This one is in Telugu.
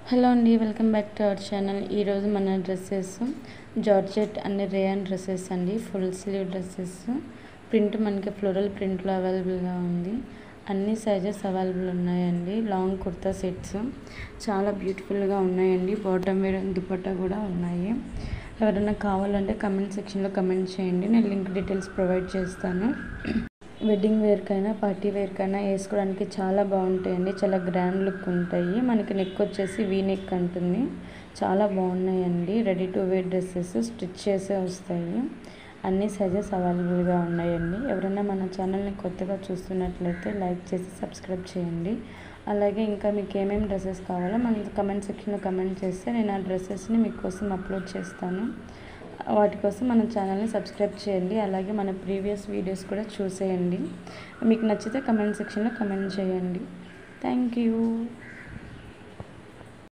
హలో అండి, welcome back to our channel. ఈరోజు మన dresses georgette and rayon dresses అండి. Full sleeve dresses. ప్రింట్ మనకి ఫ్లోరల్ ప్రింట్లో అవైలబుల్గా ఉంది. అన్ని సైజెస్ అవైలబుల్ ఉన్నాయండి. లాంగ్ కుర్తా సెట్స్ చాలా బ్యూటిఫుల్గా ఉన్నాయండి. బాటమ్ వేర్ దుపట్టా కూడా ఉన్నాయి. ఎవరైనా కావాలంటే కమెంట్ సెక్షన్లో కమెంట్ చేయండి. నేను లింక్ డీటెయిల్స్ ప్రొవైడ్ చేస్తాను. వెడ్డింగ్ వేర్కైనా పార్టీ వేర్కైనా వేసుకోవడానికి చాలా బాగుంటాయండి. చాలా గ్రాండ్ లుక్ ఉంటాయి. మనకి నెక్ వచ్చేసి వీ నెక్ ఉంటుంది. చాలా బాగున్నాయండి. Ready to wear dresses stitch చేసే వస్తాయి. అన్ని సైజెస్ అవైలబుల్గా ఉన్నాయండి. ఎవరైనా మన ఛానల్ని కొత్తగా చూస్తున్నట్లయితే లైక్ చేసి సబ్స్క్రైబ్ చేయండి. అలాగే ఇంకా మీకు ఏమేమి డ్రెస్సెస్ కావాలో మన కమెంట్ సెక్షన్లో కమెంట్ చేస్తే నేను ఆ డ్రెస్సెస్ని మీకోసం అప్లోడ్ చేస్తాను. వాటి కోసం మన ఛానల్ని సబ్స్క్రైబ్ చేయండి. అలాగే మన ప్రీవియస్ వీడియోస్ కూడా చూసేయండి. మీకు నచ్చితే కమెంట్ సెక్షన్లో కమెంట్ చేయండి. Thank you.